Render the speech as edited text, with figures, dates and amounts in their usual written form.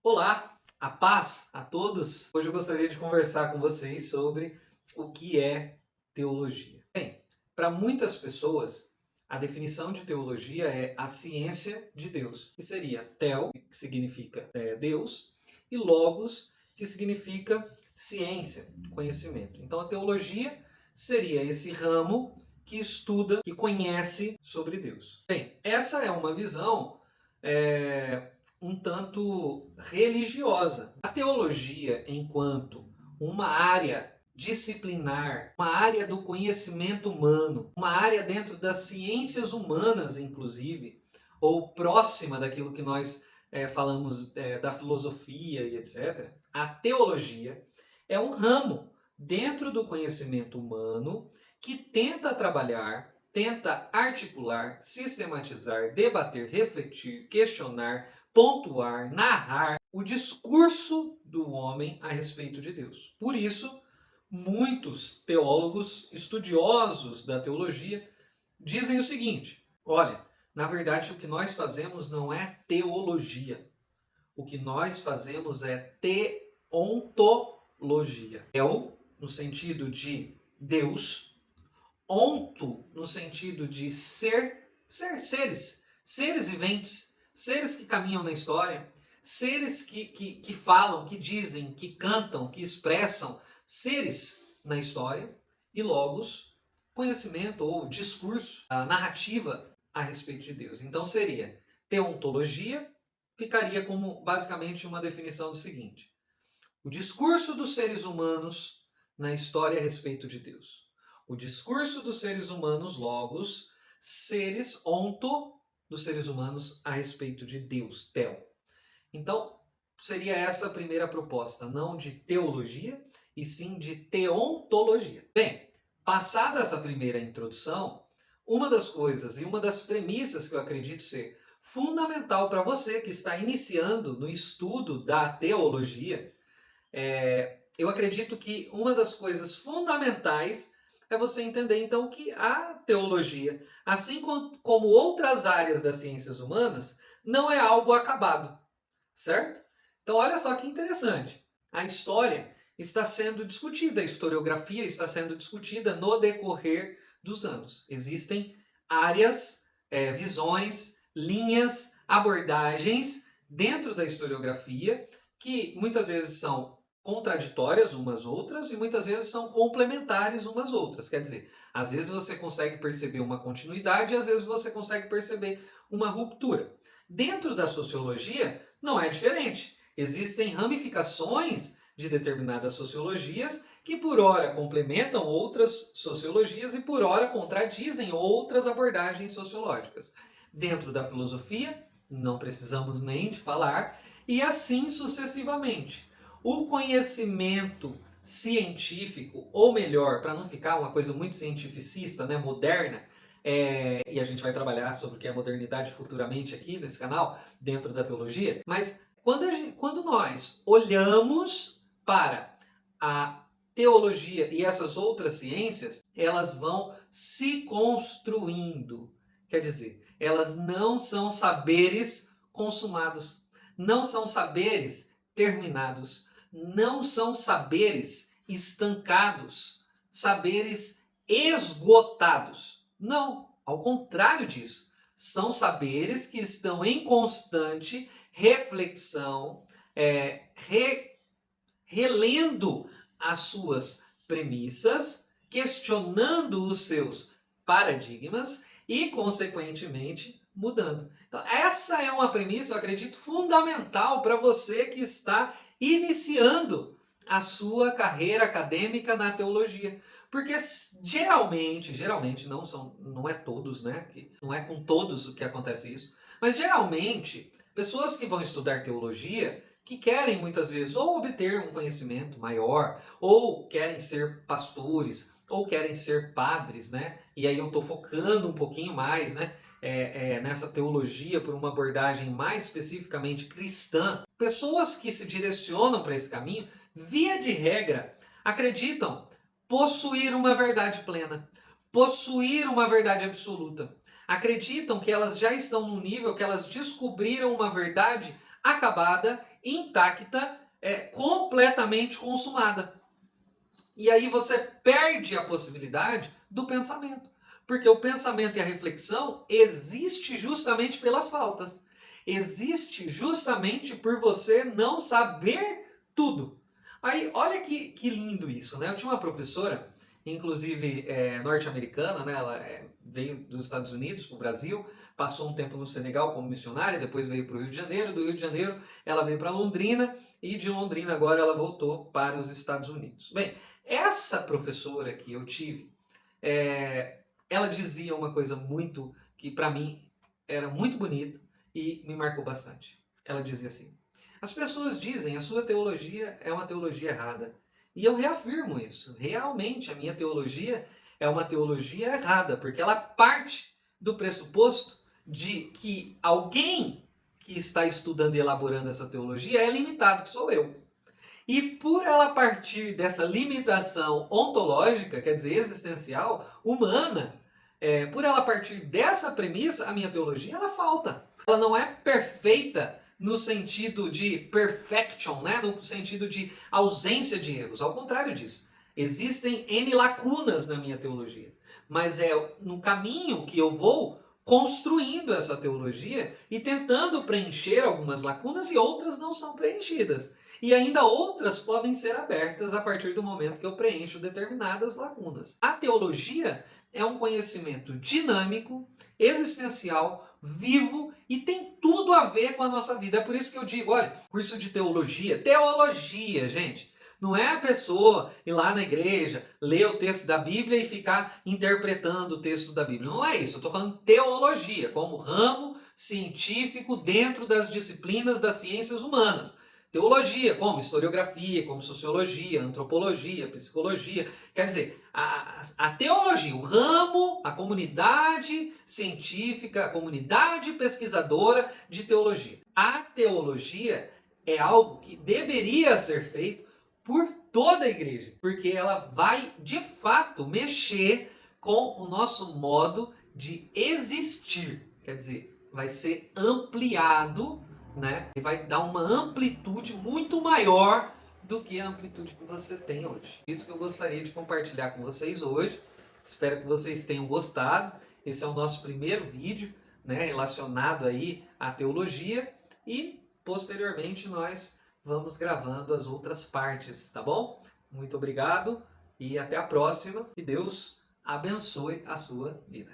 Olá, a paz a todos. Hoje eu gostaria de conversar com vocês sobre o que é teologia. Bem, para muitas pessoas, a definição de teologia é a ciência de Deus, que seria theo, que significa Deus, e logos, que significa ciência, conhecimento. Então a teologia seria esse ramo que estuda, que conhece sobre Deus. Bem, essa é uma visão um tanto religiosa. A teologia, enquanto uma área disciplinar, uma área do conhecimento humano, uma área dentro das ciências humanas, inclusive, ou próxima daquilo que nós falamos da filosofia e etc., a teologia é um ramo dentro do conhecimento humano que tenta trabalhar, tenta articular, sistematizar, debater, refletir, questionar, pontuar, narrar o discurso do homem a respeito de Deus. Por isso, muitos teólogos estudiosos da teologia dizem o seguinte: olha, na verdade o que nós fazemos não é teologia. O que nós fazemos é teontologia. Teo, no sentido de Deus, onto, no sentido de seres viventes, seres que caminham na história, seres que falam, que dizem, que cantam, que expressam, seres na história, e logos, conhecimento ou discurso, a narrativa a respeito de Deus. Então seria teontologia, ficaria como basicamente uma definição do seguinte: o discurso dos seres humanos na história a respeito de Deus. O discurso dos seres humanos, logos, seres, onto, dos seres humanos a respeito de Deus, theo. Então, seria essa a primeira proposta, não de teologia, e sim de teontologia. Bem, passada essa primeira introdução, uma das coisas e uma das premissas que eu acredito ser fundamental para você que está iniciando no estudo da teologia, eu acredito que uma das coisas fundamentais é você entender então que a teologia, assim como outras áreas das ciências humanas, não é algo acabado, certo? Então olha só que interessante. A história está sendo discutida, a historiografia está sendo discutida no decorrer dos anos. Existem áreas, visões, linhas, abordagens dentro da historiografia que muitas vezes são contraditórias umas outras e muitas vezes são complementares umas outras. Quer dizer, às vezes você consegue perceber uma continuidade e às vezes você consegue perceber uma ruptura. Dentro da sociologia não é diferente. Existem ramificações de determinadas sociologias que por ora complementam outras sociologias e por ora contradizem outras abordagens sociológicas. Dentro da filosofia, não precisamos nem de falar, e assim sucessivamente. O conhecimento científico, ou melhor, para não ficar uma coisa muito cientificista, né, moderna, e a gente vai trabalhar sobre o que é modernidade futuramente aqui nesse canal, dentro da teologia, mas quando nós olhamos para a teologia e essas outras ciências, elas vão se construindo. Quer dizer, elas não são saberes consumados, não são saberes terminados, não são saberes estancados, saberes esgotados. Não, ao contrário disso. São saberes que estão em constante reflexão, relendo as suas premissas, questionando os seus paradigmas e, consequentemente, mudando. Então, essa é uma premissa, eu acredito, fundamental para você que está iniciando a sua carreira acadêmica na teologia. Porque geralmente não é todos, né? Não é com todos o que acontece isso, mas geralmente, pessoas que vão estudar teologia, que querem muitas vezes ou obter um conhecimento maior, ou querem ser pastores, ou querem ser padres, né? E aí eu estou focando um pouquinho mais, né? Nessa teologia por uma abordagem mais especificamente cristã. Pessoas que se direcionam para esse caminho, via de regra, acreditam possuir uma verdade plena, possuir uma verdade absoluta. Acreditam que elas já estão no nível que elas descobriram uma verdade acabada intacta, completamente consumada. E aí você perde a possibilidade do pensamento. Porque o pensamento e a reflexão existe justamente pelas faltas. Existe justamente por você não saber tudo. Aí, olha que lindo isso, né? Eu tinha uma professora, inclusive norte-americana, né? Ela veio dos Estados Unidos para o Brasil, passou um tempo no Senegal como missionária, depois veio para o Rio de Janeiro, do Rio de Janeiro ela veio para Londrina, e de Londrina agora ela voltou para os Estados Unidos. Bem, essa professora que eu tive, ela dizia uma coisa muito, que para mim era muito bonita e me marcou bastante. Ela dizia assim: as pessoas dizem a sua teologia é uma teologia errada. E eu reafirmo isso. Realmente a minha teologia é uma teologia errada, porque ela parte do pressuposto de que alguém que está estudando e elaborando essa teologia é limitado, que sou eu. E por ela partir dessa limitação ontológica, quer dizer, existencial, humana, por ela partir dessa premissa, a minha teologia ela falta. Ela não é perfeita no sentido de perfection, né? No sentido de ausência de erros. Ao contrário disso. Existem N lacunas na minha teologia. Mas é no caminho que eu vou construindo essa teologia e tentando preencher algumas lacunas e outras não são preenchidas. E ainda outras podem ser abertas a partir do momento que eu preencho determinadas lacunas. A teologia é um conhecimento dinâmico, existencial, vivo e tem tudo a ver com a nossa vida. É por isso que eu digo, olha, curso de teologia, gente. Não é a pessoa ir lá na igreja, ler o texto da Bíblia e ficar interpretando o texto da Bíblia. Não é isso. Eu estou falando teologia, como ramo científico dentro das disciplinas das ciências humanas. Teologia, como historiografia, como sociologia, antropologia, psicologia. Quer dizer, a teologia, o ramo, a comunidade científica, a comunidade pesquisadora de teologia. A teologia é algo que deveria ser feito por toda a igreja, porque ela vai, de fato, mexer com o nosso modo de existir. Quer dizer, vai ser ampliado, né? E vai dar uma amplitude muito maior do que a amplitude que você tem hoje. Isso que eu gostaria de compartilhar com vocês hoje. Espero que vocês tenham gostado. Esse é o nosso primeiro vídeo, né, relacionado aí à teologia, e posteriormente nós vamos gravando as outras partes, tá bom? Muito obrigado e até a próxima. Que Deus abençoe a sua vida.